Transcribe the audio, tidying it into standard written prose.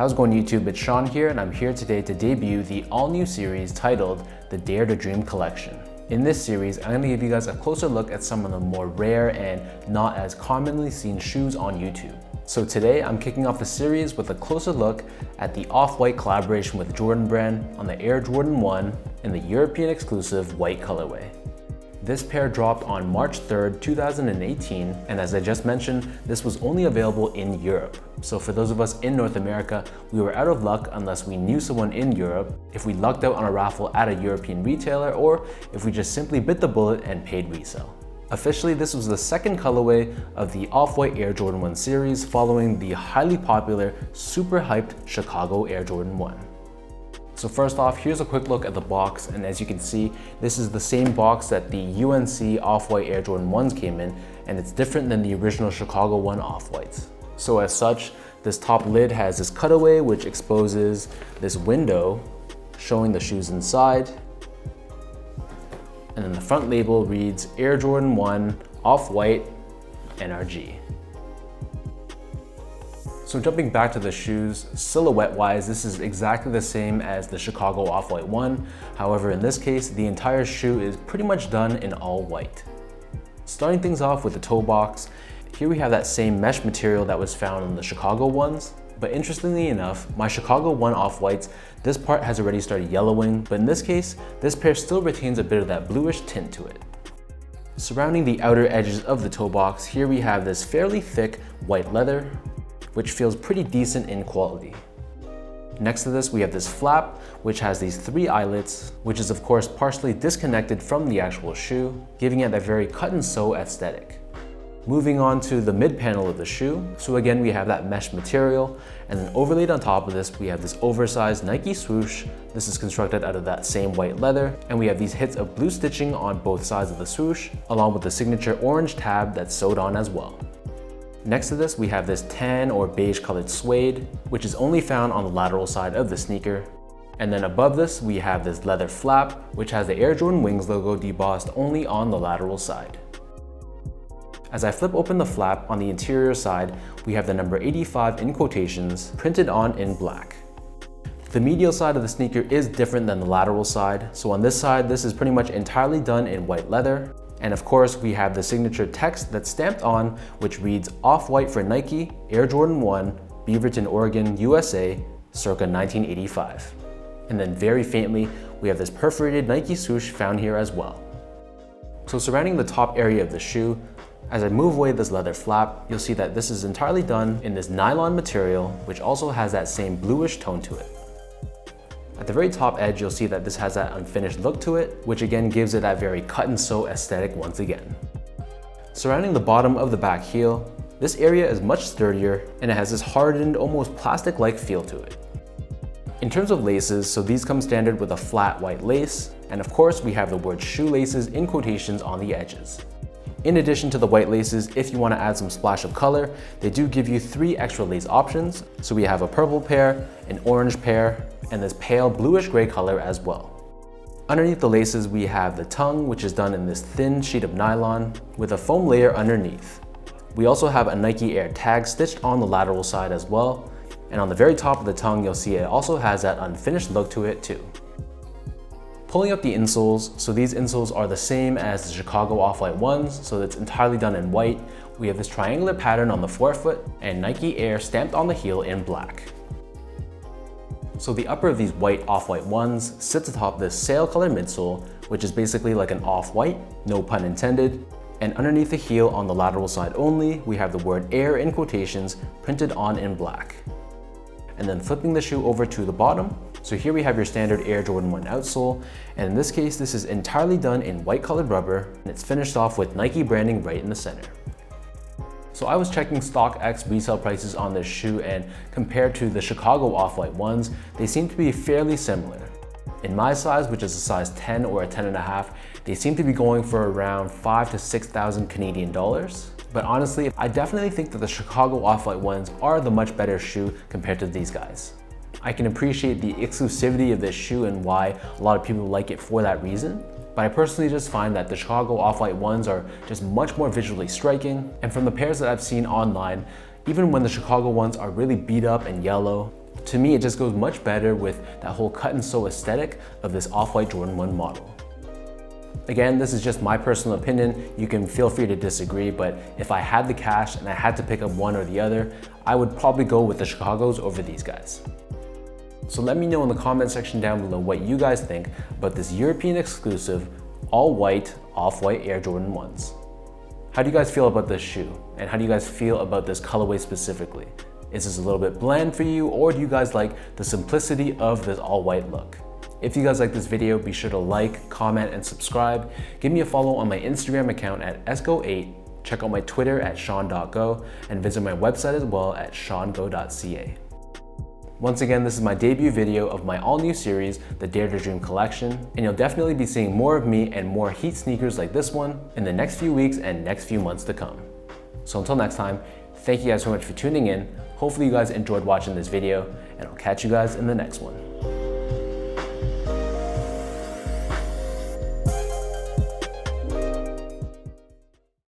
How's it going, YouTube? It's Sean here, and I'm here today to debut the all-new series titled the Dare to Dream Collection. In this series, I'm going to give you guys a closer look at some of the more rare and not as commonly seen shoes on YouTube. So today, I'm kicking off the series with a closer look at the Off-White collaboration with Jordan Brand on the Air Jordan 1 in the European exclusive white colorway. This pair dropped on March 3rd, 2018, and as I just mentioned, this was only available in Europe. So for those of us in North America, we were out of luck unless we knew someone in Europe, if we lucked out on a raffle at a European retailer, or if we just simply bit the bullet and paid resale. Officially, this was the second colorway of the Off-White Air Jordan 1 series, following the highly popular, super hyped Chicago Air Jordan 1. So first off, here's a quick look at the box, and as you can see, this is the same box that the UNC Off-White Air Jordan 1s came in, and it's different than the original Chicago 1 Off-Whites. So as such, this top lid has this cutaway which exposes this window showing the shoes inside, and then the front label reads Air Jordan 1 Off-White NRG. So jumping back to the shoes, silhouette-wise, this is exactly the same as the Chicago Off-White 1. However, in this case, the entire shoe is pretty much done in all white. Starting things off with the toe box, here we have that same mesh material that was found in the Chicago ones. But interestingly enough, my Chicago 1 Off-Whites, this part has already started yellowing, but in this case, this pair still retains a bit of that bluish tint to it. Surrounding the outer edges of the toe box, here we have this fairly thick white leather, which feels pretty decent in quality. Next to this, we have this flap, which has these 3 eyelets, which is of course partially disconnected from the actual shoe, giving it a very cut and sew aesthetic. Moving on to the mid panel of the shoe, so again we have that mesh material, and then overlaid on top of this we have this oversized Nike swoosh. This is constructed out of that same white leather, and we have these hits of blue stitching on both sides of the swoosh, along with the signature orange tab that's sewed on as well. Next to this, we have this tan or beige colored suede, which is only found on the lateral side of the sneaker. And then above this, we have this leather flap, which has the Air Jordan Wings logo debossed only on the lateral side. As I flip open the flap on the interior side, we have the number 85 in quotations printed on in black. The medial side of the sneaker is different than the lateral side. So on this side, this is pretty much entirely done in white leather. And of course, we have the signature text that's stamped on, which reads Off-White for Nike, Air Jordan 1, Beaverton, Oregon, USA, circa 1985. And then very faintly, we have this perforated Nike swoosh found here as well. So surrounding the top area of the shoe, as I move away this leather flap, you'll see that this is entirely done in this nylon material, which also has that same bluish tone to it. At the very top edge, you'll see that this has that unfinished look to it, which again gives it that very cut and sew aesthetic once again. Surrounding the bottom of the back heel, this area is much sturdier and it has this hardened, almost plastic-like feel to it. In terms of laces, so these come standard with a flat white lace, and of course we have the word shoelaces in quotations on the edges. In addition to the white laces, if you want to add some splash of color, they do give you 3 extra lace options. So we have a purple pair, an orange pair, and this pale bluish gray color as well. Underneath the laces, we have the tongue, which is done in this thin sheet of nylon with a foam layer underneath. We also have a Nike Air tag stitched on the lateral side as well. And on the very top of the tongue, you'll see it also has that unfinished look to it too. Pulling up the insoles, so these insoles are the same as the Chicago Off-White ones, so it's entirely done in white. We have this triangular pattern on the forefoot and Nike Air stamped on the heel in black. So the upper of these white Off-White ones sits atop this sail color midsole, which is basically like an off-white, no pun intended. And underneath the heel on the lateral side only, we have the word Air in quotations printed on in black. And then flipping the shoe over to the bottom, so here we have your standard Air Jordan 1 outsole, and in this case, this is entirely done in white colored rubber, and it's finished off with Nike branding right in the center. So I was checking StockX resale prices on this shoe, and compared to the Chicago Off-White ones, they seem to be fairly similar. In my size, which is a size 10 or a 10.5, they seem to be going for around 5,000 to 6,000 Canadian dollars. But honestly, I definitely think that the Chicago Off-White ones are the much better shoe compared to these guys. I can appreciate the exclusivity of this shoe and why a lot of people like it for that reason. But I personally just find that the Chicago Off-White ones are just much more visually striking. And from the pairs that I've seen online, even when the Chicago ones are really beat up and yellow, To me, it just goes much better with that whole cut and sew aesthetic of this off-white Jordan 1 model. Again, this is just my personal opinion. You can feel free to disagree, but if I had the cash and I had to pick up one or the other, I would probably go with the Chicagos over these guys. So let me know in the comment section down below what you guys think about this European exclusive, all white, off-white Air Jordan 1s. How do you guys feel about this shoe? And how do you guys feel about this colorway specifically? Is this a little bit bland for you, or do you guys like the simplicity of this all white look? If you guys like this video, be sure to like, comment, and subscribe. Give me a follow on my Instagram account at esgo8, check out my Twitter at sean.go, and visit my website as well at seango.ca. Once again, this is my debut video of my all-new series, the Dare to Dream collection, and you'll definitely be seeing more of me and more Heat sneakers like this one in the next few weeks and next few months to come. So until next time, thank you guys so much for tuning in. Hopefully you guys enjoyed watching this video, and I'll catch you guys in the next one.